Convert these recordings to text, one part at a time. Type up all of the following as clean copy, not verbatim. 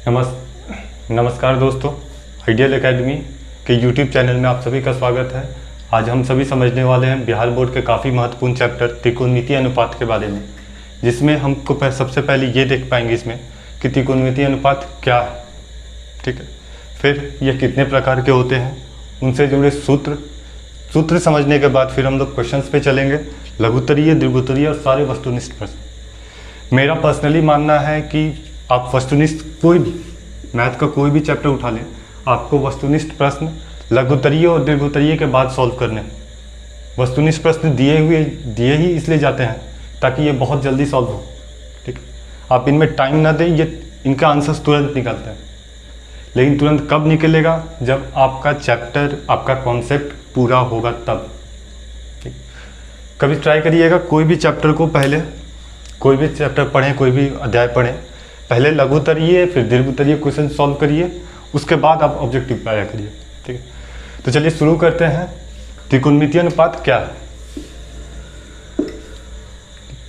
नमस्कार दोस्तों, ideal academy के यूट्यूब चैनल में आप सभी का स्वागत है। आज हम सभी समझने वाले हैं बिहार बोर्ड के काफ़ी महत्वपूर्ण चैप्टर त्रिकोणमितीय अनुपात के बारे में, जिसमें हमको सबसे पहले ये देख पाएंगे इसमें कि त्रिकोणमितीय अनुपात क्या है, ठीक है। फिर ये कितने प्रकार के होते हैं, उनसे जुड़े सूत्र समझने के बाद फिर हम लोग क्वेश्चंस पे चलेंगे, लघुत्तरीय, दीर्घोत्तरीय और सारे वस्तुनिष्ठ प्रश्न। मेरा पर्सनली मानना है कि आप वस्तुनिष्ठ कोई भी मैथ का कोई भी चैप्टर उठा लें, आपको वस्तुनिष्ठ प्रश्न लघुत्तरीय और दीर्घोत्तरीय के बाद सॉल्व करने। वस्तुनिष्ठ प्रश्न दिए ही इसलिए जाते हैं ताकि ये बहुत जल्दी सॉल्व हो, ठीक है। आप इनमें टाइम ना दें, ये इनका आंसर्स तुरंत निकलते हैं, लेकिन तुरंत कब निकलेगा? जब आपका चैप्टर, आपका कॉन्सेप्ट पूरा होगा तब, ठीक। कभी ट्राई करिएगा, कोई भी चैप्टर को पहले, कोई भी चैप्टर पढ़ें, कोई भी अध्याय पढ़ें, पहले लघुत्तरीय फिर दीर्घोत्तरीय क्वेश्चन सॉल्व करिए, उसके बाद आप ऑब्जेक्टिव पे आया करिए, ठीक है। तो चलिए शुरू करते हैं। त्रिकोणमितीय अनुपात क्या है?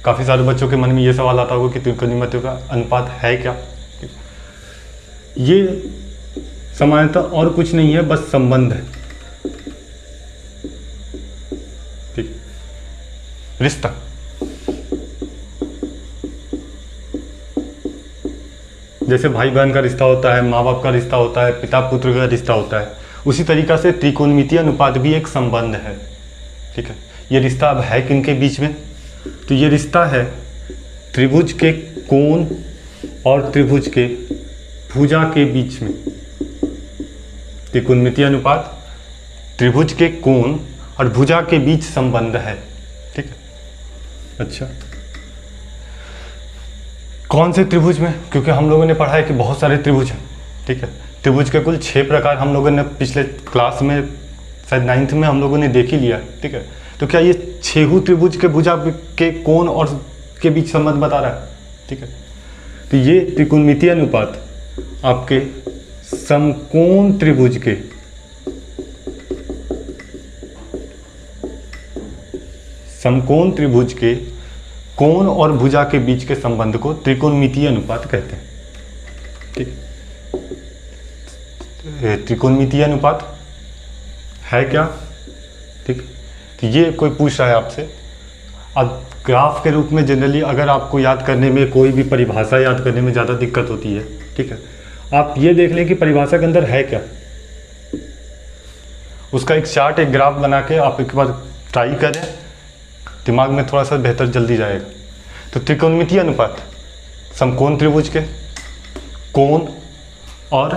काफ़ी सारे बच्चों के मन में ये सवाल आता होगा कि त्रिकोणमितीय का अनुपात है क्या। ये सामान्यतः और कुछ नहीं है, बस संबंध है, ठीक, रिश्ता। जैसे भाई बहन का रिश्ता होता है, माँ बाप का रिश्ता होता है, पिता पुत्र का रिश्ता होता है, उसी तरीक़ा से त्रिकोणमितीय अनुपात भी एक संबंध है, ठीक है। ये रिश्ता अब है किन के बीच में? तो ये रिश्ता है त्रिभुज के कोण और त्रिभुज के भुजा के बीच में। त्रिकोणमितीय अनुपात त्रिभुज के कोण और भुजा के बीच संबंध है, ठीक है। अच्छा, कौन से त्रिभुज में? क्योंकि हम लोगों ने पढ़ा है कि बहुत सारे त्रिभुज हैं, ठीक है। त्रिभुज के कुल 6 प्रकार हम लोगों ने पिछले क्लास में, शायद 9th में हम लोगों ने देख ही लिया, ठीक है। तो क्या ये 6 त्रिभुज के भुजा के कोण और के बीच संबंध बता रहा है, ठीक है। तो ये त्रिकोणमितीय अनुपात आपके समकोण त्रिभुज के कोण और भुजा के बीच के संबंध को त्रिकोणमितीय अनुपात कहते हैं, ठीक। त्रिकोणमितीय अनुपात है क्या, ठीक। तो ये कोई पूछ रहा है आपसे। अब ग्राफ के रूप में जनरली अगर आपको याद करने में, कोई भी परिभाषा याद करने में ज़्यादा दिक्कत होती है, ठीक है, आप ये देख लें कि परिभाषा के अंदर है क्या, उसका एक चार्ट, एक ग्राफ बना के आप एक बार ट्राई करें, दिमाग में थोड़ा सा बेहतर जल्दी जाएगा। तो त्रिकोणमितीय अनुपात समकोण त्रिभुज के कोण और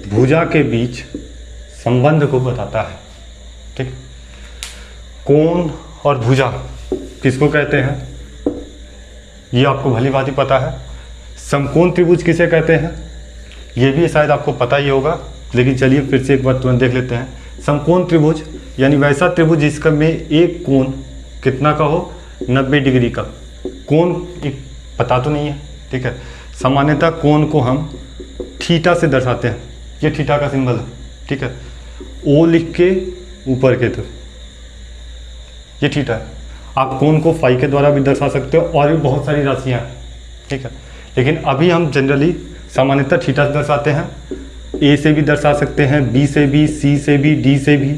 भुजा के बीच संबंध को बताता है, ठीक। कोण और भुजा किसको कहते हैं, ये आपको भली भांति पता है। समकोण त्रिभुज किसे कहते हैं, ये भी शायद आपको पता ही होगा, लेकिन चलिए फिर से एक बार तुरंत देख लेते हैं। समकोण त्रिभुज यानी वैसा त्रिभुज जिसका में एक कोण कितना का हो, 90 डिग्री का। कोण एक पता तो नहीं है, ठीक है। सामान्यतः कोण को हम थीटा से दर्शाते हैं, ये थीटा का सिंबल है, ठीक है। ओ लिख के ऊपर के तरफ, ये थीटा है। आप कोण को फाई के द्वारा भी दर्शा सकते हो, और भी बहुत सारी राशियाँ हैं, ठीक है। लेकिन अभी हम जनरली सामान्यतः थीटा से दर्शाते हैं। ए से भी दर्शा सकते हैं, बी से भी, सी से भी, डी से भी,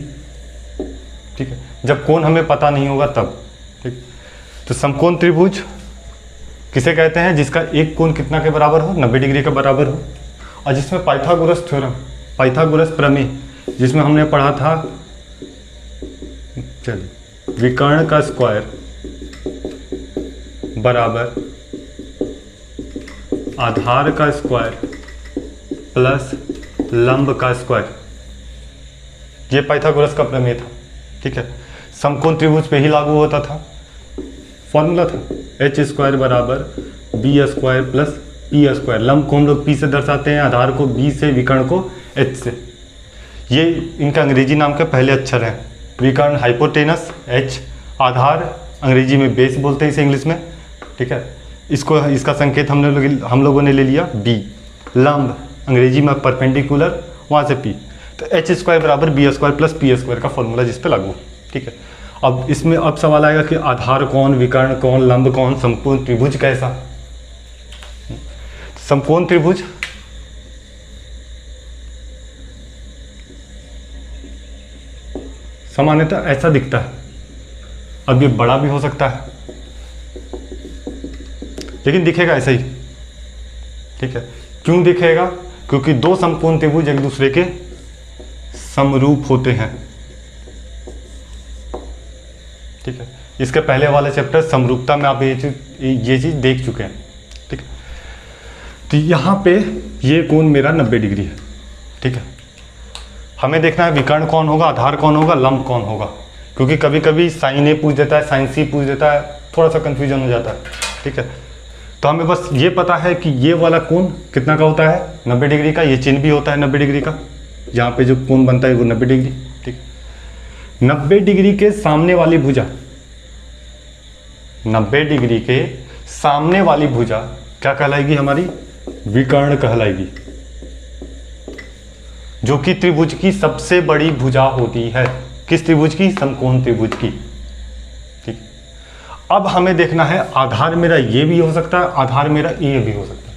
ठीक है, जब कोण हमें पता नहीं होगा तब, ठीक। तो समकोण त्रिभुज किसे कहते हैं, जिसका एक कोण कितना के बराबर हो, 90 डिग्री के बराबर हो, और जिसमें पाइथागोरस थ्योरम, पाइथागोरस प्रमेय, जिसमें हमने पढ़ा था, चलिए, विकर्ण का स्क्वायर बराबर आधार का स्क्वायर प्लस लंब का स्क्वायर, ये पाइथागोरस का प्रमेय था, ठीक है। समकोण त्रिभुज पे ही लागू होता था। फॉर्मूला था h² बराबर b² प्लस p²। लंब को हम लोग p से दर्शाते हैं, आधार को b से, विकर्ण को h से। ये इनका अंग्रेजी नाम के पहले अक्षर हैं। विकर्ण हाइपोटेनस h, आधार अंग्रेजी में बेस बोलते हैं इसे इंग्लिश में, ठीक है। इसको, इसका संकेत हम लोगों ने ले लिया b। लंब अंग्रेजी में परपेंडिकुलर, वहाँ से p। तो h² बराबर b² प्लस p² का फॉर्मूला जिस पे लागू, ठीक है। अब इसमें अब सवाल आएगा कि आधार कौन, विकर्ण कौन, लंब कौन, समकोण त्रिभुज कैसा। समकोण त्रिभुज सामान्यतः ऐसा दिखता है। अब ये बड़ा भी हो सकता है, लेकिन दिखेगा ऐसा ही। ठीक है, क्यों दिखेगा? क्योंकि दो समकोण त्रिभुज एक दूसरे के समरूप होते हैं। ठीक है, इसके पहले वाले चैप्टर समरूपता में आप ये चीज देख चुके हैं। ठीक है, तो यहाँ पे ये कोण मेरा 90 डिग्री है। ठीक है, हमें देखना है विकर्ण कौन होगा, आधार कौन होगा, लंब कौन होगा, क्योंकि कभी कभी साइन ए पूछ देता है, साइन सी पूछ देता है, थोड़ा सा कंफ्यूजन हो जाता है। ठीक है, तो हमें बस ये पता है कि ये वाला कोण कितना का होता है, 90 डिग्री का। ये चिन्ह भी होता है 90 डिग्री का, जहाँ पे जो कोण बनता है वो 90 डिग्री। ठीक, 90 डिग्री के सामने वाली भुजा, 90 डिग्री के सामने वाली भुजा क्या कहलाएगी? हमारी विकर्ण कहलाएगी, जो कि त्रिभुज की सबसे बड़ी भुजा होती है। किस त्रिभुज की? समकोण त्रिभुज की। ठीक, अब हमें देखना है आधार मेरा ये भी हो सकता है, आधार मेरा ये भी हो सकता है।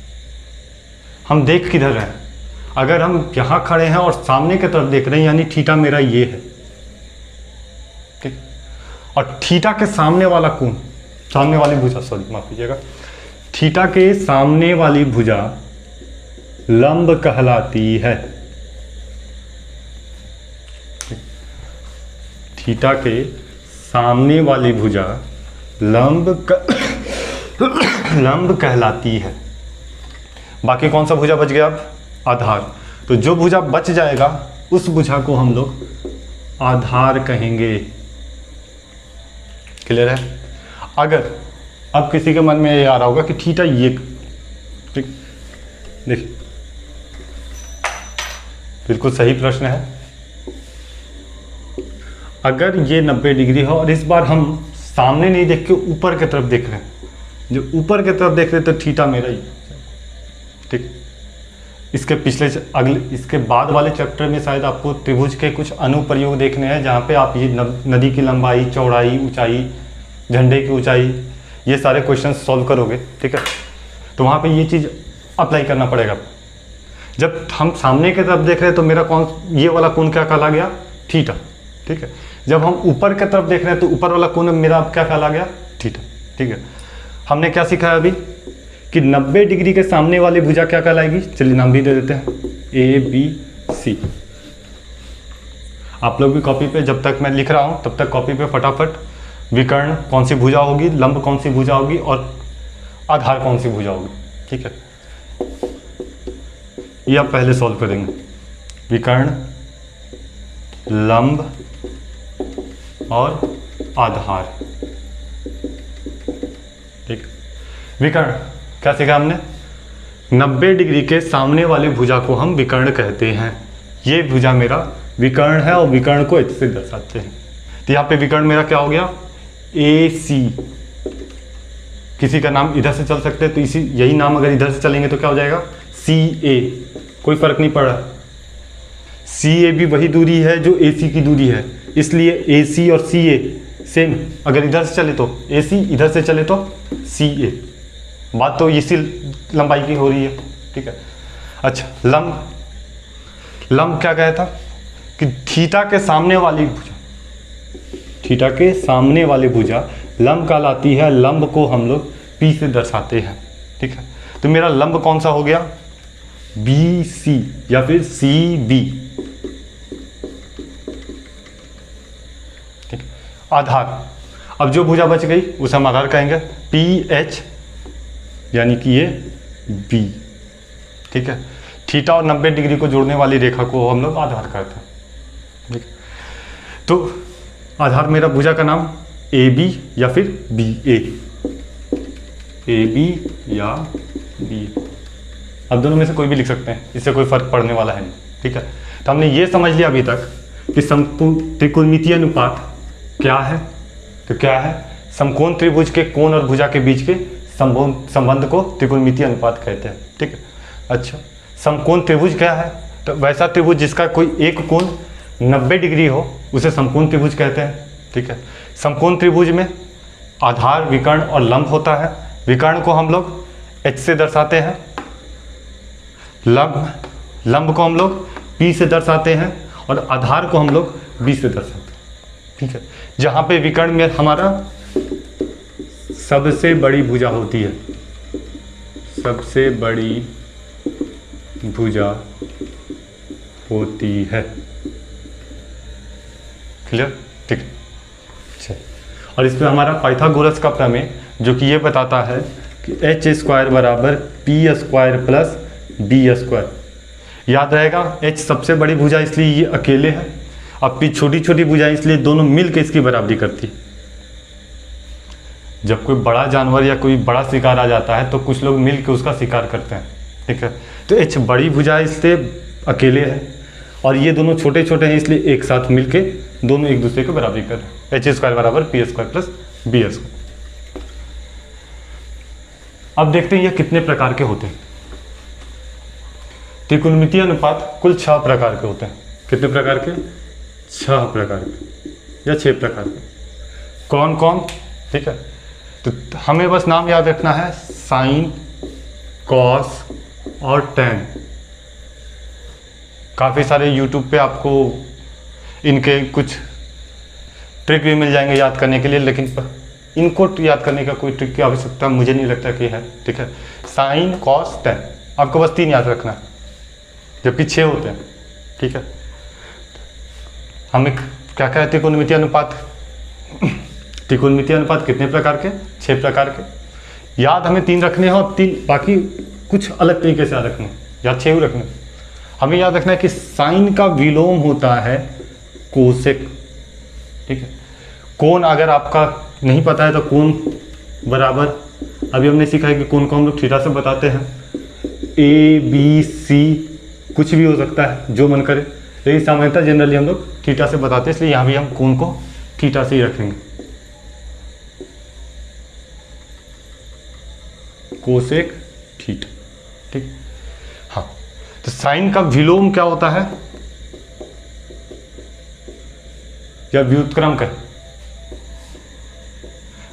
हम देख किधर रहे हैं? अगर हम यहां खड़े हैं और सामने की तरफ देख रहे हैं, यानी थीटा मेरा ये है। ठीक, और थीटा के सामने वाला कोण, सामने वाली भुजा, सॉरी माफ कीजिएगा, थीटा के सामने वाली भुजा लंब कहलाती है। थीटा के सामने वाली भुजा लंब कहलाती है। बाकी कौन सा भुजा बच गया? अब आधार। तो जो भुजा बच जाएगा उस भुजा को हम लोग आधार कहेंगे। क्लियर है? अगर अब किसी के मन में ये आ रहा होगा कि थीटा ये, ठीक, देखिए बिल्कुल सही प्रश्न है। अगर ये 90 डिग्री है और इस बार हम सामने नहीं देख के ऊपर की तरफ देख रहे हैं, जो ऊपर की तरफ देख रहे हैं, तो थीटा मेरा ही। ठीक, इसके इसके बाद वाले चैप्टर में शायद आपको त्रिभुज के कुछ अनुप्रयोग देखने हैं, जहाँ पे आप ये नदी की लंबाई, चौड़ाई, ऊंचाई, झंडे की ऊंचाई, ये सारे क्वेश्चन सॉल्व करोगे। ठीक है, तो वहाँ पे ये चीज़ अप्लाई करना पड़ेगा। जब हम सामने की तरफ देख रहे हैं तो मेरा ये वाला कोण क्या कहला गया? थीटा। ठीक है, जब हम ऊपर की तरफ देख रहे हैं तो ऊपर वाला कोण मेरा अब क्या कहला गया? थीटा। ठीक है, हमने क्या सीखा है अभी कि 90 डिग्री के सामने वाली भुजा क्या कहलाएगी? चलिए नाम भी दे देते हैं, ए बी सी। आप लोग भी कॉपी पे, जब तक मैं लिख रहा हूं तब तक कॉपी पे फटाफट विकर्ण कौन सी भुजा होगी, लंब कौन सी भुजा होगी और आधार कौन सी भुजा होगी। ठीक है, ये आप पहले सॉल्व करेंगे। विकर्ण, लंब और आधार। ठीक, विकर्ण क्या सीखा हमने? 90 डिग्री के सामने वाली भुजा को हम विकर्ण कहते हैं। ये भुजा मेरा विकर्ण है और विकर्ण को एच से दर्शाते हैं। तो यहाँ पे विकर्ण मेरा क्या हो गया? ए सी। किसी का नाम इधर से चल सकते हैं, तो यही नाम अगर इधर से चलेंगे तो क्या हो जाएगा? सी ए। कोई फर्क नहीं पड़ रहा, सी ए भी वही दूरी है जो ए सी की दूरी है, इसलिए ए सी और सी ए सेम। अगर इधर से चले तो ए सी, इधर से चले तो सी ए। बात तो इसी लंबाई की हो रही है। ठीक है, अच्छा लंब, लंब क्या कहता कि थीटा के सामने वाली भुजा, थीटा के सामने वाली भुजा लंब कहलाती है। लंब को हम लोग पी से दर्शाते हैं। ठीक है, तो मेरा लंब कौन सा हो गया? बी सी या फिर सी बी। ठीक, आधार, अब जो भुजा बच गई उसे हम आधार कहेंगे, पी एच, यानी कि ये बी। ठीक है, थीटा और 90 डिग्री को जोड़ने वाली रेखा को हम लोग आधार कहते हैं। ठीक, तो आधार मेरा भुजा का नाम ए बी या फिर बी ए, ए बी या बी। अब दोनों में से कोई भी लिख सकते हैं, इससे कोई फर्क पड़ने वाला है नहीं। ठीक है, तो हमने ये समझ लिया अभी तक कि त्रिकोणमितीय अनुपात क्या है। तो क्या है? समकोण त्रिभुज के कोण और भुजा के बीच के संबंध को त्रिकोणमितीय अनुपात कहते हैं। ठीक है, अच्छा समकोण त्रिभुज क्या है? तो वैसा त्रिभुज जिसका कोई एक कोण 90 डिग्री हो उसे समकोण त्रिभुज कहते हैं। ठीक है, समकोण त्रिभुज में आधार, विकर्ण और लंब होता है। विकर्ण को हम लोग एच से दर्शाते हैं लंब को हम लोग P से दर्शाते हैं और आधार को हम लोग B से दर्शाते हैं, ठीक है। जहाँ पे विकर्ण में हमारा सबसे बड़ी भुजा होती है, सबसे बड़ी भुजा होती है, क्लियर, ठीक है। अच्छा, और इसमें हमारा पाइथागोरस का प्रमेय जो कि ये बताता है कि एच स्क्वायर बराबर P square plus B square. याद रहेगा, एच सबसे बड़ी भुजा इसलिए ये अकेले है, अब पी छोटी छोटी भुजा इसलिए दोनों मिलकर इसकी बराबरी करती है। जब कोई बड़ा जानवर या कोई बड़ा शिकार आ जाता है तो कुछ लोग मिल के उसका शिकार करते हैं, ठीक है। तो एच बड़ी भुजा इसलिए अकेले है और ये दोनों छोटे छोटे हैं इसलिए एक साथ मिलके दोनों एक दूसरे को बराबरी कर रहे हैं। एच स्क्वायर बराबर P square plus B square. अब देखते हैं ये कितने प्रकार के होते हैं। त्रिकोणमितीय अनुपात कुल 6 प्रकार के होते हैं। कितने प्रकार के? 6 प्रकार के या 6 प्रकार के। कौन कौन? ठीक है, तो हमें बस नाम याद रखना है, साइन, कॉस और टैन। काफ़ी सारे यूट्यूब पे आपको इनके कुछ ट्रिक भी मिल जाएंगे याद करने के लिए, लेकिन इनको याद करने का कोई ट्रिक की आवश्यकता मुझे नहीं लगता कि है, ठीक है। साइन, कॉस, टैन, आपको बस 3 याद रखना है, जबकि 6 होते हैं, ठीक है। हमें क्या कहते हैं त्रिकोणमितीय अनुपात? त्रिकोणमितीय अनुपात कितने प्रकार के? 6 प्रकार के। याद हमें 3 रखने हैं और 3 बाकी कुछ अलग तरीके से याद रखने हैं, या 6 ही रखने। हमें याद रखना है कि साइन का विलोम होता है कोसेक, ठीक है। कोण अगर आपका नहीं पता है तो कोण बराबर, अभी हमने सीखा है कि कोण को हम लोग थीटा से बताते हैं। ए बी सी कुछ भी हो सकता है जो मन करे, लेकिन सामान्यतः जनरली हम लोग थीटा से बताते हैं, इसलिए यहाँ भी हम कोण को थीटा से ही रखेंगे। कोसेक थीटा, ठीक। हाँ, तो साइन का विलोम क्या होता है या व्युत्क्रम का?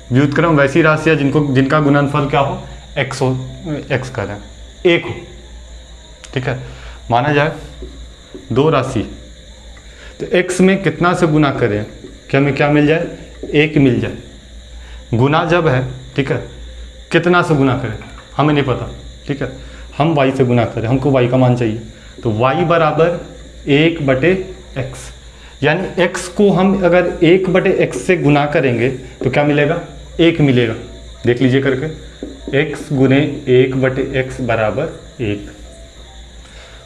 व्युत्क्रम वैसी राशि है जिनका गुणनफल क्या हो? एक्स हो, एक्स का है 1 हो, ठीक है। माना जाए 2 राशि, तो x में कितना से गुना करें कि हमें क्या मिल जाए? 1 मिल जाए। गुना जब है, ठीक है, कितना से गुना करें हमें नहीं पता, ठीक है। हम y से गुना करें, हमको y का मान चाहिए, तो y बराबर 1/x, यानी x को हम अगर 1/x से गुना करेंगे तो क्या मिलेगा? 1 मिलेगा। देख लीजिए करके, x गुने 1/x बराबर 1।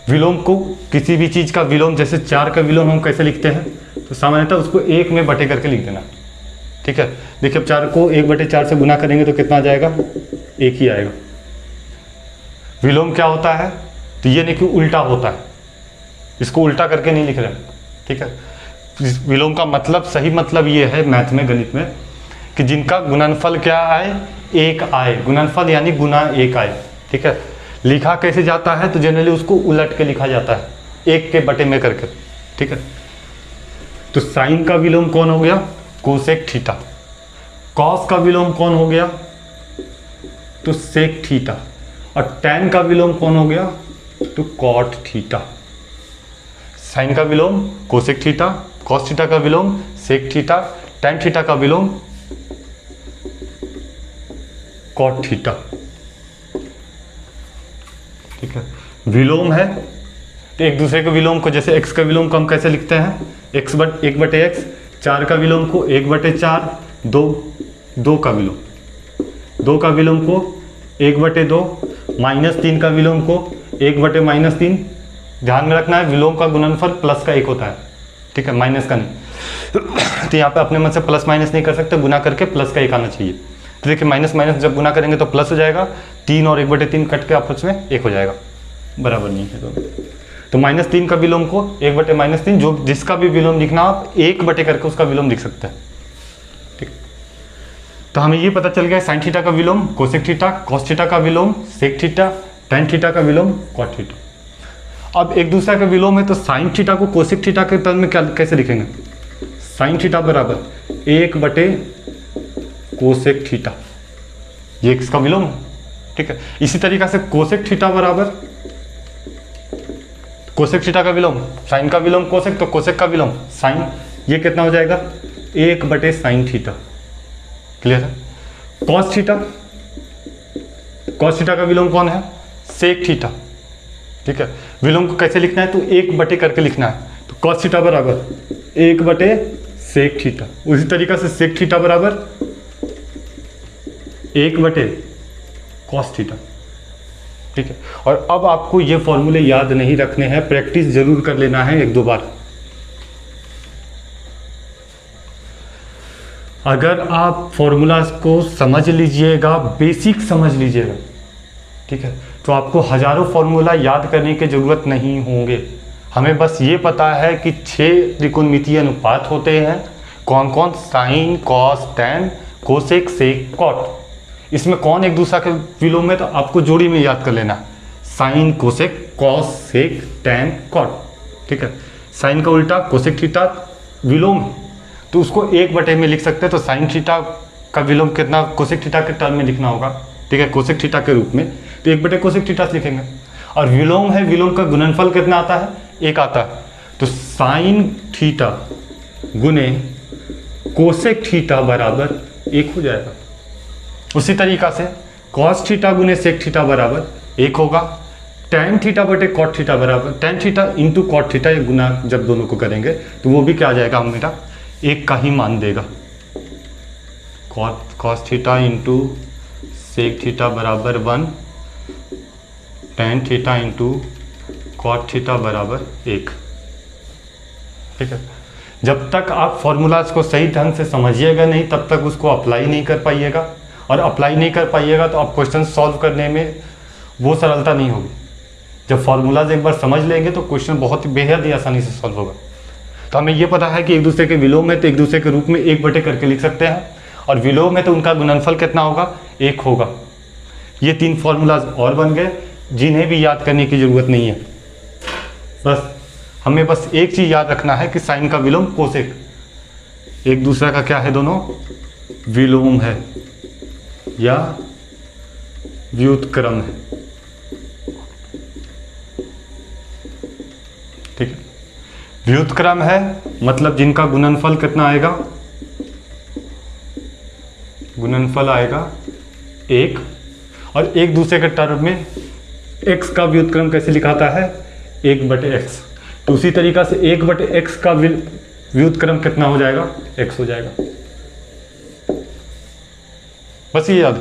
विलोम को, किसी भी चीज़ का विलोम, जैसे 4 का विलोम हम कैसे लिखते हैं, तो सामान्यतः उसको 1 में बटे करके लिख देना, ठीक है। देखिए अब 4 को 1/4 से गुना करेंगे तो कितना आ जाएगा? 1 ही आएगा। विलोम क्या होता है? तो ये नहीं कि उल्टा होता है, इसको उल्टा करके नहीं लिख रहे, ठीक है। विलोम का मतलब, सही मतलब ये है मैथ में, गणित में, कि जिनका गुणनफल क्या आए? 1 आए। गुणनफल यानी गुना 1 आए, ठीक है। लिखा कैसे जाता है? तो जनरली उसको उलट के लिखा जाता है, 1 के बटे में करके, ठीक है। तो साइन का विलोम कौन हो गया? Cosec theta. कॉस का विलोम कौन हो गया? तो सेक थीटा। और टैन का विलोम कौन हो गया? तो कॉट थीटा। साइन का विलोम कोसेक थीटा, कॉस थीटा का विलोम सेक थीटा, टैन थीटा का विलोम कॉट थीटा, ठीक है। विलोम है तो एक दूसरे के विलोम को, जैसे x का विलोम को हम कैसे लिखते हैं? 1/x। 4 का विलोम को 1/4, 2 का विलोम, 2 का विलोम को 1/2, -3 का विलोम को 1/-3। ध्यान में रखना है विलोम का गुणनफल प्लस का 1 होता है, ठीक है, माइनस का नहीं। तो यहाँ पे अपने मन से प्लस माइनस नहीं कर सकते, गुना करके प्लस का 1 आना चाहिए। तो देखिए माइनस माइनस जब गुना करेंगे तो प्लस हो जाएगा, 3 और 1/3 कट के आपस में 1 हो जाएगा, बराबर नहीं है तो -3 का विलोम को 1/-3, जो जिसका भी विलोम लिखना आप 1 बटे करके उसका विलोम लिख सकते हैं, ठीक। तो हमें ये पता चल गया साइन थीटा का विलोम कोसेक थीटा, कॉस थीटा का विलोम सेक थीटा, टैन थीटा का विलोम कॉट थीटा। अब एक दूसरा का विलोम है तो साइन थीटा को कोसेक थीटा के पद में क्या कैसे लिखेंगे? साइन थीटा बराबर 1/कोसेक थीटा, ये इसका विलोम है, ठीक है। इसी तरीके से कोसेक थीटा बराबर कोसेक थीटा का विलोम साइन का विलोम कोसेक, तो कोसेक का विलोम साइन, ये कितना हो जाएगा 1/sin थीटा। क्लियर है। कॉस थीटा, कॉस थीटा का विलोम कौन है सेक थीटा। ठीक है, विलोम को कैसे लिखना है तो 1 करके लिखना है, तो कॉस थीटा बराबर 1/सेक थीटा। उसी तरीका से सेक थीटा बराबर 1/कॉस थीटा। ठीक है, और अब आपको ये फॉर्मूले याद नहीं रखने हैं, प्रैक्टिस जरूर कर लेना है 1-2 बार। अगर आप फॉर्मूलाज को समझ लीजिएगा, बेसिक समझ लीजिएगा, ठीक है, तो आपको हजारों फॉर्मूला याद करने की जरूरत नहीं होंगे। हमें बस ये पता है कि 6 त्रिकोणमितीय अनुपात होते हैं, कौन कौन, साइन, कॉस, टैन, कोसेक, सेक, कॉट। इसमें कौन एक दूसरा के विलोम है तो आपको जोड़ी में याद कर लेना, साइन, कोसेक, कॉस, सेक, टैन, कॉट। ठीक है, साइन का उल्टा कोसेक थीटा विलोम है, तो उसको 1 में लिख सकते हैं, तो साइन थीटा का विलोम कितना कोसेक थीटा के टर्म में लिखना होगा। ठीक है, कोसेक थीटा के रूप में, तो 1/कोसेक थीटा से लिखेंगे। और विलोम है, विलोम का गुणनफल कितना आता है 1 आता है, तो साइन थीटा गुने कोसेक थीटा बराबर 1 हो जाएगा। उसी तरीका से कॉस थीटा गुने सेक थीटा बराबर 1 होगा। टैन थीटा बटे कॉट थीटा बराबर, tan theta into cot theta, ये गुना जब दोनों को करेंगे तो वो भी क्या आ जाएगा हमें 1 का ही मान देगा। Cos theta into sec theta बराबर 1, tan theta into cot theta बराबर 1। ठीक है, जब तक आप फॉर्मूलाज को सही ढंग से समझिएगा नहीं तब तक उसको अप्लाई नहीं कर पाइएगा, और अप्लाई नहीं कर पाइएगा तो आप क्वेश्चन सॉल्व करने में वो सरलता नहीं होगी। जब फॉर्मूलाज एक बार समझ लेंगे तो क्वेश्चन बहुत ही बेहद ही आसानी से सॉल्व होगा। तो हमें ये पता है कि एक दूसरे के विलोम है तो एक दूसरे के रूप में 1 करके लिख सकते हैं, और विलोम है तो उनका गुणनफल कितना होगा 1 होगा। ये 3 फॉर्मूलाज और बन गए जिन्हें भी याद करने की ज़रूरत नहीं है। बस हमें बस एक चीज़ याद रखना है कि साइन का विलोम कोसेक एक दूसरा का क्या है, दोनों विलोम है या व्युत्क्रम है। ठीक है, व्युत्क्रम है मतलब जिनका गुणनफल कितना आएगा, गुणनफल आएगा 1, और एक दूसरे के टर्म में x का व्युत्क्रम कैसे लिखाता है 1/x, तो उसी तरीका से 1/x का व्युत्क्रम कितना हो जाएगा x हो जाएगा। बस ये याद।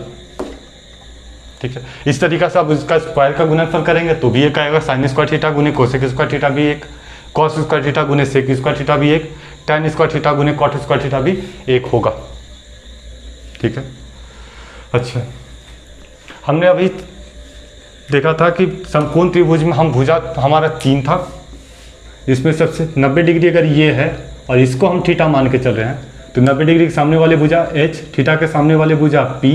ठीक है, इस तरीका से आप इसका स्क्वायर का गुणनफल करेंगे तो भी 1 आएगा, साइन स्क्वायर थीटा गुने कोसेक स्क्वायर थीटा भी 1, कॉस स्क्वायर थीटा गुने सेक स्क्वायर थीटा भी 1, टैन स्क्वायर थीटा गुने कॉट स्क्वायर थीटा भी 1 होगा। ठीक है, अच्छा, हमने अभी देखा था कि समकोण त्रिभुज में हम भुजा हमारा 3 था, जिसमें सबसे 90 डिग्री अगर ये है और इसको हम थीटा मान के चल रहे हैं, तो 90 डिग्री के सामने वाले भुजा h, थीटा के सामने वाले भुजा p,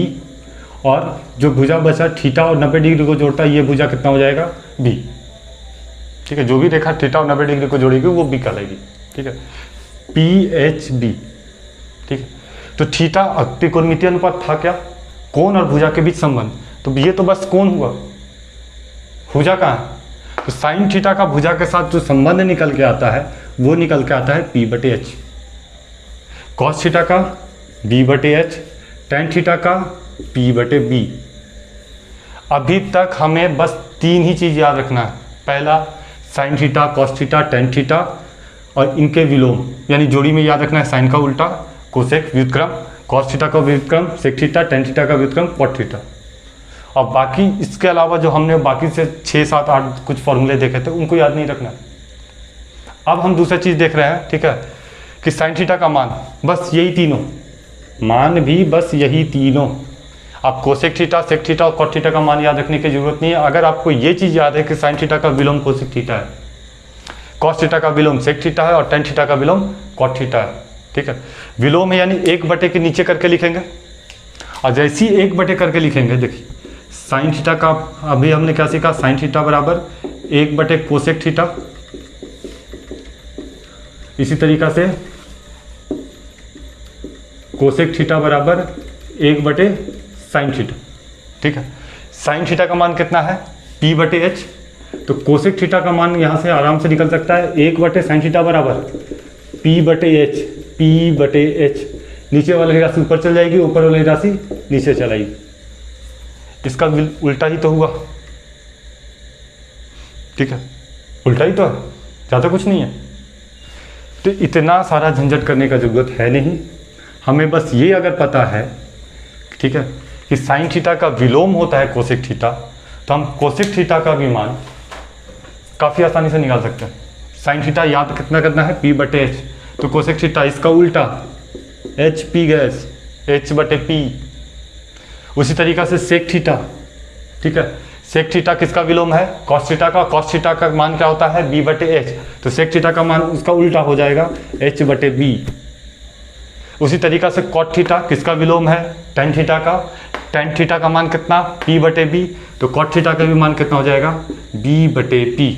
और जो भुजा बचा थीटा और 90 डिग्री को जोड़ता है ये भुजा कितना हो जाएगा b। ठीक है, जो भी रेखा थीटा और 90 डिग्री को जोड़ेगी वो b कहलाएगी। ठीक है, PHB। ठीक है, तो थीटा त्रिकोणमितीय अनुपात था क्या, कोण और भुजा के बीच संबंध, तो ये तो बस कोण हुआ, भुजा कहाँ है, तो साइन थीटा का भुजा के साथ जो संबंध निकल के आता है वो निकल के आता है P/H, कॉस थीटा का B/H, टैन थीटा का P/B। अभी तक हमें बस 3 ही चीज़ याद रखना है, पहला sign theta, cos theta, tan theta, और इनके विलोम यानी जोड़ी में याद रखना है साइन का उल्टा कोसेक व्युत्क्रम, कॉस थीटा का व्युत्क्रम सेक थीटा, टैन थीटा का व्युत्क्रम कॉट थीटा। और बाकी इसके अलावा जो हमने बाकी से 6, 7, 8 कुछ फॉर्मूले देखे थे उनको याद नहीं रखना। अब हम दूसरा चीज़ देख रहे हैं, ठीक है, कि साइन थीटा का मान बस यही तीनों, मान भी बस यही तीनों। आप कोसेक थीटा, सेक थीटा और कॉट थीटा का मान याद रखने की जरूरत नहीं है। अगर आपको ये चीज़ याद है कि साइन थीटा का विलोम कोसेक थीटा है, कॉस थीटा का विलोम सेक थीटा है और टैन थीटा का विलोम कॉट थीटा है। ठीक है, विलोम है यानी 1 के नीचे करके लिखेंगे, और जैसे ही 1 करके लिखेंगे, देखिए साइन थीटा का अभी हमने क्या सीखा, साइन थीटा बराबर 1 कोसेक थीटा, इसी तरीका से कोसेक थीटा बराबर 1 साइन थीटा। ठीक है, साइन थीटा का मान कितना है P/H, तो कोसेक थीटा का मान यहाँ से आराम से निकल सकता है 1/sin थीटा बराबर P/H, P/H। नीचे वाली राशि ऊपर चल जाएगी, ऊपर वाली राशि नीचे चलाएगी। इसका उल्टा ही तो हुआ, ठीक है, उल्टा ही तो है, ज़्यादा कुछ नहीं है। तो इतना सारा झंझट करने का ज़रूरत है नहीं, हमें बस ये अगर पता है, ठीक है, कि साइन थीटा का विलोम होता है कोसेक थीटा, तो हम कोसेक थीटा का भी मान काफ़ी आसानी से निकाल सकते हैं। साइन थीटा याद कितना करना है, P/H, तो कोसेक थीटा इसका उल्टा HP गैस H/P। उसी तरीका से सेक थीटा, ठीक है, सेक थीटा किसका विलोम है, कॉस थीटा का। कॉस थीटा का मान क्या होता है, B/H, तो सेक थीटा का मान उसका उल्टा हो जाएगा H/B। उसी तरीका से कॉट थीटा किसका विलोम है, टेन थीटा का। टेन थीटा का मान कितना, P/B, तो कॉट थीटा का भी मान कितना हो जाएगा, B/P।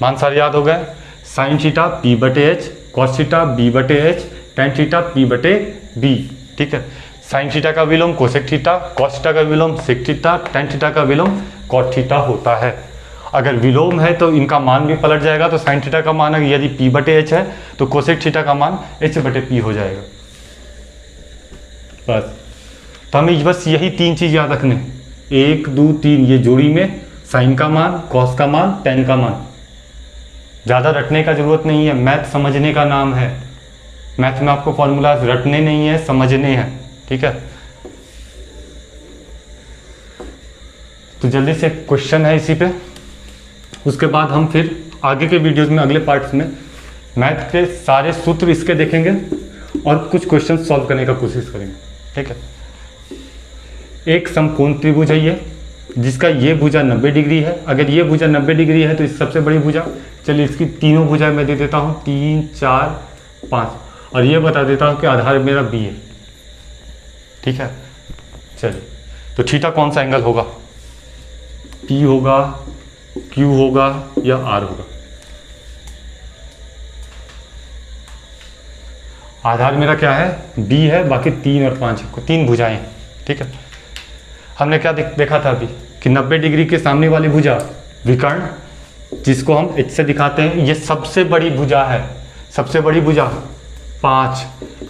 मान सारे याद हो गए। Sine theta P/H, cos theta B/H, tan theta P/B, ठीक है। साइन थीटा का विलोम कोसेक थीटा, कॉस थीटा का विलोम सेक थीटा, टेन थीटा का विलोम कॉट थीटा होता है। अगर विलोम है तो इनका मान भी पलट जाएगा, तो साइन थीटा का मान यदि P/H है तो कोसेक थीटा का मान H/P हो जाएगा। बस, तो हमें बस यही तीन चीज़ याद रखने, 1 2 3, ये जोड़ी में साइन का मान, कॉस का मान, टेन का मान। ज़्यादा रटने का ज़रूरत नहीं है, मैथ समझने का नाम है। मैथ में आपको फॉर्मूलाज रटने नहीं है, समझने हैं, ठीक है। तो जल्दी से क्वेश्चन है इसी पे, उसके बाद हम फिर आगे के वीडियोस में, अगले पार्ट्स में मैथ के सारे सूत्र इसके देखेंगे और कुछ क्वेश्चन सॉल्व करने का कोशिश करेंगे, ठीक है। एक समकोण त्रिभुज है ये, जिसका ये भुजा 90 डिग्री है। अगर ये भुजा 90 डिग्री है तो इस सबसे बड़ी भुजा, चलिए इसकी तीनों भुजाएं मैं दे देता हूँ, 3 4 5, और ये बता देता हूँ कि आधार मेरा B है, ठीक है। चलिए, तो थीटा कौन सा एंगल होगा, P होगा, Q होगा या R होगा। आधार मेरा क्या है, B है, बाकी 3 और 5 है, 3 भुजाएं, ठीक है। हमने क्या देखा था अभी कि 90 डिग्री के सामने वाली भुजा विकर्ण, जिसको हम H से दिखाते हैं, ये सबसे बड़ी भुजा है। सबसे बड़ी भुजा 5,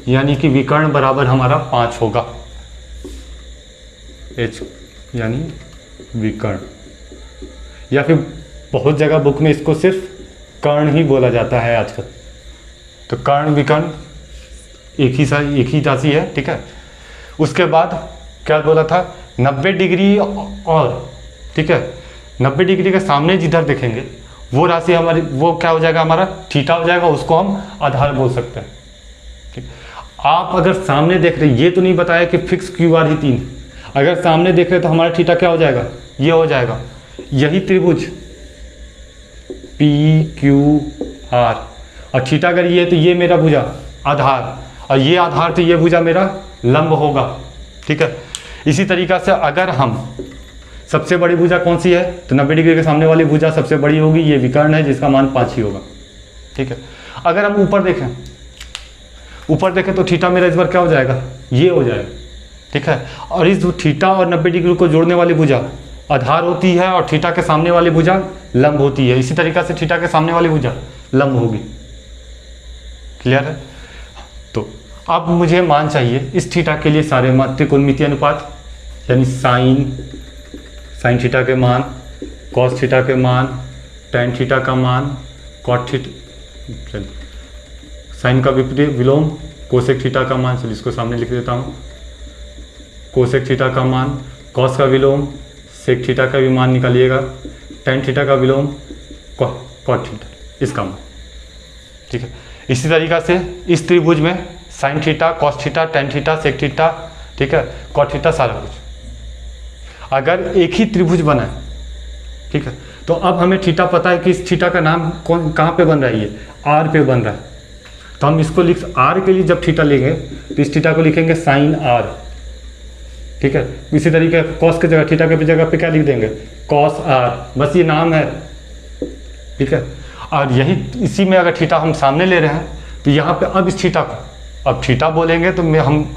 यानी कि विकर्ण बराबर हमारा 5 होगा, H यानी विकर्ण, या फिर बहुत जगह बुक में इसको सिर्फ कर्ण ही बोला जाता है आजकल। तो कर्ण विकर्ण एक ही राशि है, ठीक है। उसके बाद क्या बोला था, 90 डिग्री और, ठीक है, 90 डिग्री के सामने जिधर देखेंगे वो राशि हमारी, वो क्या हो जाएगा, हमारा थीटा हो जाएगा, उसको हम आधार बोल सकते हैं, ठीक। आप अगर सामने देख रहे, ये तो नहीं बताया कि फिक्स QR ही 3, अगर सामने देख रहे तो हमारा थीटा क्या हो जाएगा, ये हो जाएगा, यही त्रिभुज PQR, और थीटा अगर ये है तो ये मेरा भुजा आधार, और ये आधार तो ये भुजा मेरा लंब होगा, ठीक है। इसी तरीका से अगर हम, सबसे बड़ी भुजा कौन सी है, तो 90 डिग्री के सामने वाली भुजा सबसे बड़ी होगी, ये विकर्ण है जिसका मान 5 ही होगा, ठीक है। अगर हम ऊपर देखें तो थीटा मेरा इस बार क्या हो जाएगा, ये हो जाएगा, ठीक है। और इस थीटा और 90 डिग्री को जोड़ने वाली भुजा आधार होती है और थीटा के सामने वाली भुजा लंब होती है। इसी तरीका से थीटा के सामने वाली भुजा लंब होगी, क्लियर है। तो अब मुझे मान चाहिए इस थीटा के लिए सारे मान, त्रिकोणमितीय अनुपात, यानी साइन थीटा के मान, कॉस थीटा के मान, टेन थीटा का मान, कॉट थीटा, साइन का विपरीत विलोम कोसेक थीटा का मान, चलिए इसको सामने लिख देता हूँ, कोसेक थीटा का मान, कॉस का विलोम सेक थीटा का भी मान निकालिएगा, टेन थीटा का विलोम कॉट थीटा, इसका मान, ठीक है। इसी तरीका से इस त्रिभुज में sine theta, cos theta, tan theta, sec theta, ठीक है, कॉट थीटा, सारा कुछ। अगर एक ही त्रिभुज बना है, ठीक है, तो अब हमें थीटा पता है कि इस थीटा का नाम कहाँ पे बन रहा है, ये R पे बन रहा है, तो हम इसको R के लिए जब थीटा लेंगे तो इस थीटा को लिखेंगे साइन R, ठीक है। इसी तरीके कॉस की जगह, थीटा के जगह पे क्या लिख देंगे, कॉस R, बस ये नाम है, ठीक है। और यही इसी में अगर थीटा हम सामने ले रहे हैं तो यहाँ पे अब इस थीटा को अब थीटा बोलेंगे तो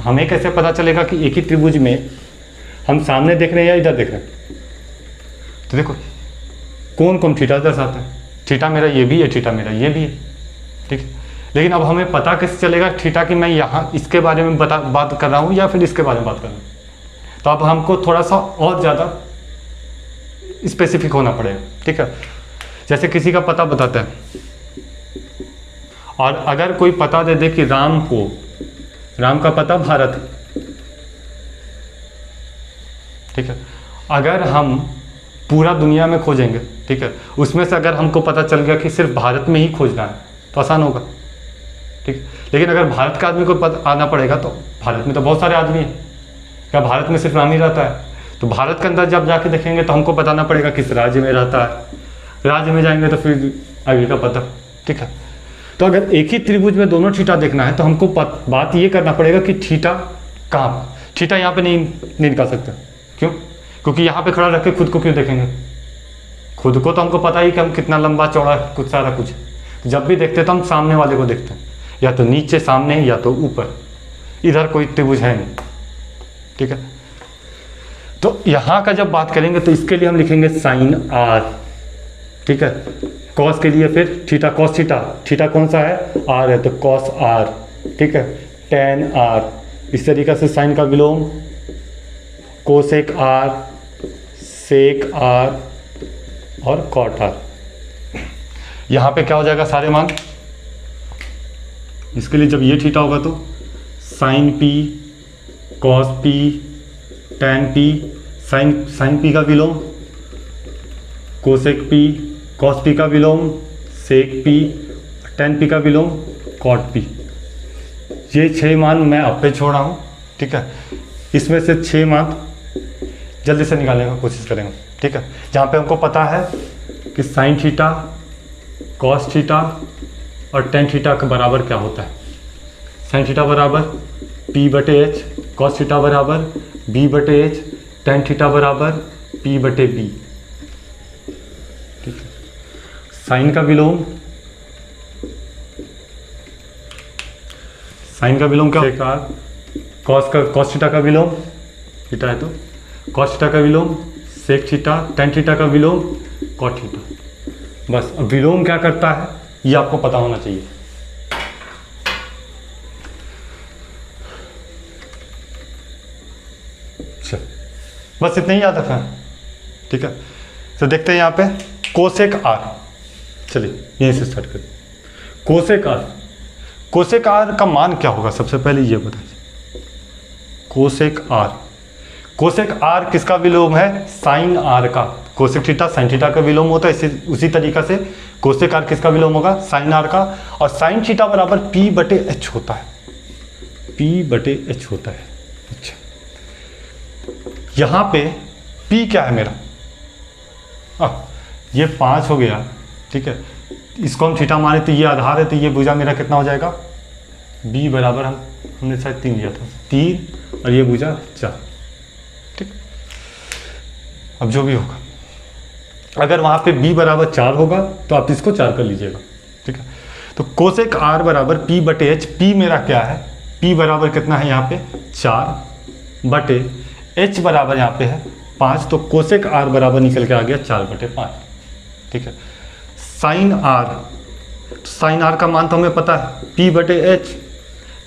हमें कैसे पता चलेगा कि एक ही त्रिभुज में हम सामने देख रहे हैं या इधर देख रहे हैं। तो देखो कौन कौन थीटा दर्शाता है, थीटा मेरा ये भी है, थीटा मेरा ये भी है, ठीक है। लेकिन अब हमें पता कैसे चलेगा थीटा कि मैं यहाँ इसके बारे में बात कर रहा हूँ या फिर इसके बारे में बात कर रहा हूँ। तो अब हमको थोड़ा सा और ज़्यादा स्पेसिफिक होना पड़ेगा, ठीक है। जैसे किसी का पता बताता है और अगर कोई पता दे दे कि राम का पता भारत है, ठीक है। अगर हम पूरा दुनिया में खोजेंगे, ठीक है, उसमें से अगर हमको पता चल गया कि सिर्फ भारत में ही खोजना है तो आसान होगा, ठीक। लेकिन अगर भारत का आदमी को आना पड़ेगा तो भारत में तो बहुत सारे आदमी हैं, क्या भारत में सिर्फ राम ही रहता है? तो भारत के अंदर जब जाके देखेंगे तो हमको बताना पड़ेगा किस राज्य में रहता है, राज्य में जाएंगे तो फिर आगे का पता, ठीक है। तो अगर एक ही त्रिभुज में दोनों थीटा देखना है तो हमको बात ये करना पड़ेगा कि थीटा कहाँ, थीटा यहाँ पे नहीं निकाल सकते, क्यों? क्योंकि यहाँ पे खड़ा रख के खुद को क्यों देखेंगे? खुद को तो हमको पता ही कि हम कितना लंबा चौड़ा कुछ सारा कुछ, जब भी देखते तो हम सामने वाले को देखते हैं, या तो नीचे सामने या तो ऊपर, इधर कोई त्रिभुज है नहीं, ठीक है। तो यहाँ का जब बात करेंगे तो इसके लिए हम लिखेंगे साइन आर, ठीक है। कॉस के लिए फिर थीटा कॉस थीटा, थीटा कौन सा है? आर है, तो कॉस आर, ठीक है। टेन आर, इस तरीके से साइन का विलोम कोसेक आर, सेक आर और कॉट आर। यहाँ पे क्या हो जाएगा सारे मान, इसके लिए जब ये थीटा होगा तो sine P, cos P, tan P, sine P का विलोम कोसेक पी, कॉस पी का विलोम सेक पी, टेन पी का विलोम कॉट पी। ये 6 मान मैं आप पे छोड़ रहा हूँ, ठीक है। इसमें से 6 मान जल्दी से निकालने की कोशिश करेंगे, ठीक है। जहाँ पे हमको पता है कि साइन थीटा, कॉस थीटा और टेन थीटा के बराबर क्या होता है। साइन थीटा बराबर पी बटे एच, कॉस थीटा बराबर बी बटे एच, टेन थीटा बराबर पी बटे बी, ठीक है। साइन का विलोम, साइन का विलोम क्या होगा? कॉस थीटा का विलोम, थीटा है तो कॉस थीटा का विलोम सेक थीटा, टेन थीटा का विलोम कॉट थीटा। बस अब विलोम क्या करता है ये आपको पता होना चाहिए। अच्छा, बस इतना ही याद रखना है, ठीक है। तो देखते हैं यहाँ पे कोसेक आर, चलिए यहीं से स्टार्ट करें। कोसेक आर, कोसेक आर का मान क्या होगा सबसे पहले ये बताइए। कोसेक आर, कोसेक आर किसका विलोम है? साइन आर का। कोसेक थीटा साइन थीटा का विलोम होता है, उसी तरीका से कोसेक आर किसका विलोम होगा? साइन आर का। और साइन थीटा बराबर पी बटे एच होता है, पी बटे एच होता है। अच्छा, यहाँ पे पी क्या है मेरा? ये 5 हो गया, ठीक है। इसको हम थीटा माने तो ये आधार है, तो ये भुजा मेरा कितना हो जाएगा? बी बराबर हमने शायद 3 लिया था, 3 और ये भुजा 4, ठीक। अब जो भी होगा, अगर वहाँ पे b बराबर 4 होगा तो आप इसको 4 कर लीजिएगा, ठीक है। तो कोसेक r बराबर p बटे h, p मेरा क्या है? p बराबर कितना है यहाँ पे? 4 बटे h बराबर यहाँ पे है 5, तो कोसेक r बराबर निकल के आ गया 4 बटे 5, ठीक है। साइन r, तो साइन r का मान तो हमें पता है p बटे h,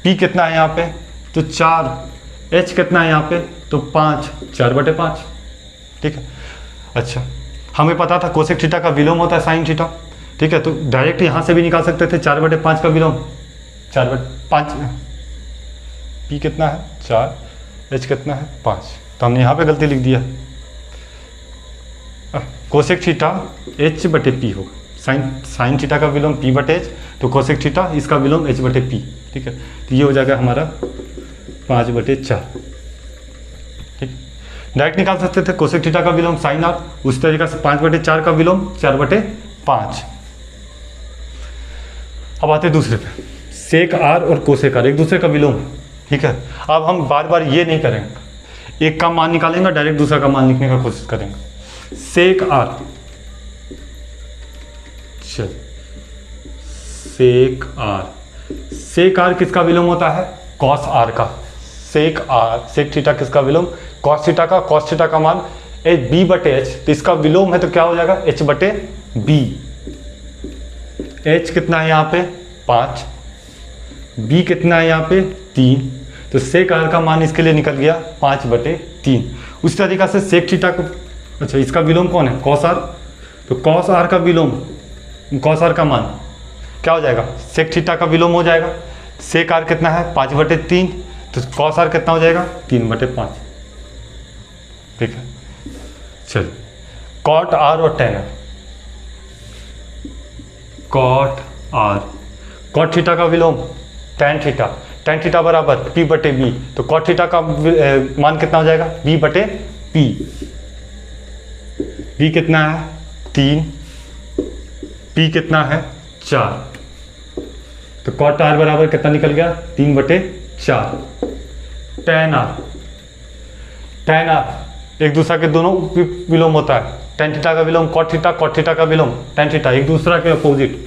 p कितना है यहाँ पे? तो 4, h कितना है यहाँ पे? तो 5, 4 बटे 5, ठीक है। अच्छा, हमें पता था कोसेक थीटा का विलोम होता है साइन थीटा, ठीक है। तो डायरेक्ट यहाँ से भी निकाल सकते थे 4 बटे 5 का विलोम, 4 बटे 5, p कितना है? 4, h कितना है? 5, तो हमने यहाँ पे गलती लिख दिया। कोसेक थीटा h बटे p होगा, साइन थीटा का विलोम p बटे h, तो कोसेक थीटा इसका विलोम h बटे p, ठीक है। तो ये हो जाएगा हमारा 5 बटे 4, ठीक। डायरेक्ट निकाल सकते थे कोसेक थीटा का विलोम साइन आर, उस तरीके से 5 बटे 4 का विलोम 4 बटे 5। अब आते दूसरे पे, सेक आर और कोसेक आर एक दूसरे का विलोम, ठीक है। अब हम बार बार ये नहीं करेंगे, एक का मान निकालेंगे डायरेक्ट दूसरा का मान लिखने का कोशिश करेंगे। सेक आर, चल सेक आर, सेक आर किसका विलोम होता है? कॉस आर का। सेक आर, सेक थीटा किसका विलोम? कॉस थीटा का। कॉस थीटा का मान बी बटे एच, तो इसका विलोम है तो क्या हो जाएगा एच बटे बी। एच कितना है यहाँ पे 5, बी कितना है यहाँ पे 3, तो सेक आर का मान इसके लिए निकल गया 5 बटे 3। उस तरीका से सेक थीटा को, अच्छा इसका विलोम कौन है कॉस आर, तो कॉस आर का विलोम, कॉस आर का मान क्या हो जाएगा सेक थीटा का विलोम हो जाएगा। सेक आर कितना है 5 बटे 3, तो कॉस आर कितना हो जाएगा 3 बटे 5। ठीक है, चलिए कॉट आर और tan R, cot R, cot theta का विलोम टेन थीटा, टेन थीटा बराबर पी बटे बी, तो कॉट थीटा का मान कितना हो जाएगा बी बटे पी। बी कितना है 3, पी कितना है 4, तो कॉट आर बराबर कितना निकल गया 3 बटे 4। टेन आर, टेन आर एक दूसरा के दोनों विलोम होता है, टेन थीटा का विलोम कॉट थीटा का विलोम टेन थीटा, एक दूसरा के अपोजिट,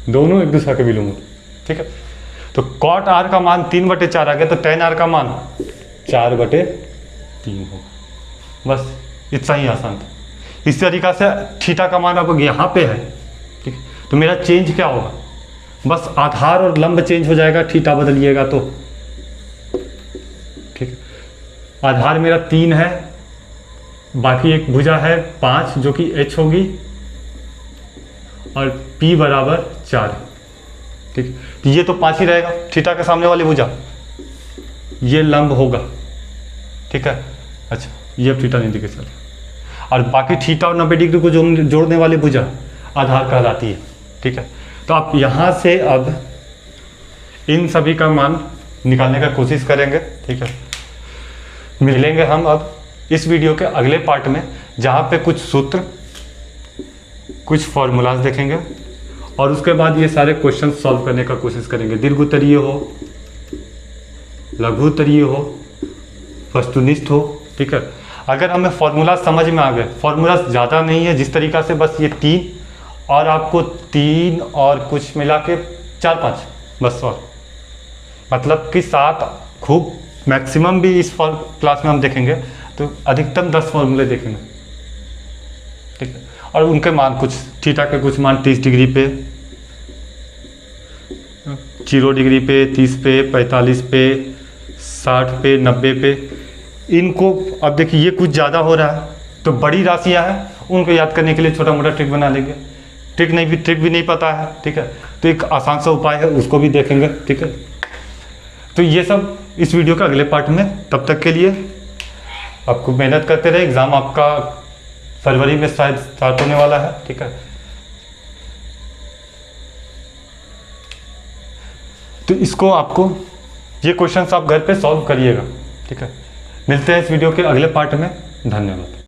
दोनों एक दूसरा के विलोम होते। ठीक है, तो कॉट आर का मान 3 बटे 4 आ गया, तो टेन आर का मान 4 बटे 3 होगा। बस इतना ही आसान था। इस तरीका से थीटा का मान अब यहाँ पे है। ठीक है, तो मेरा चेंज क्या होगा, बस आधार और लंब चेंज हो जाएगा, थीटा बदलिएगा तो। ठीक है, आधार मेरा 3 है, बाकी एक भुजा है 5 जो कि h होगी, और p बराबर 4 है। ठीक, तो ये तो 5 ही रहेगा, थीटा के सामने वाली भुजा ये लंब होगा। ठीक है, अच्छा ये अब थीटा नहीं दिखे चल, और बाकी थीटा और 90 डिग्री को जोड़ने वाली भुजा आधार कहलाती है। ठीक है, तो आप यहाँ से अब इन सभी का मान निकालने का कोशिश करेंगे। ठीक है, मिलेंगे हम अब इस वीडियो के अगले पार्ट में, जहाँ पे कुछ सूत्र, कुछ फॉर्मूलाज देखेंगे, और उसके बाद ये सारे क्वेश्चन सॉल्व करने का कोशिश करेंगे। दीर्घोत्तरीय हो, लघुत्तरीय हो, वस्तुनिष्ठ हो। ठीक है, अगर हमें फॉर्मूला समझ में आ गए, फॉर्मूला ज़्यादा नहीं है, जिस तरीका से बस ये 3 और आपको 3 और कुछ मिला के 4-5 बस, और मतलब कि 7 खूब मैक्सिमम भी इस क्लास में हम देखेंगे तो अधिकतम 10 फॉर्मूले देखेंगे। ठीक है, और उनके मान कुछ थीटा के कुछ मान 30 डिग्री पे, 0 डिग्री पे, 30 पे, 45 पे, 60 पे, 90 पे। इनको अब देखिए ये कुछ ज़्यादा हो रहा है, तो बड़ी राशियाँ हैं उनको याद करने के लिए छोटा मोटा ट्रिक बना लेंगे। ट्रिक भी नहीं पता है, ठीक है, तो एक आसान सा उपाय है, उसको भी देखेंगे। ठीक है, तो ये सब इस वीडियो के अगले पार्ट में। तब तक के लिए आपको मेहनत करते रहे, एग्ज़ाम आपका फरवरी में शायद स्टार्ट होने वाला है। ठीक है, तो इसको आपको ये क्वेश्चंस आप घर पे सॉल्व करिएगा। ठीक है, मिलते हैं इस वीडियो के अगले पार्ट में। धन्यवाद।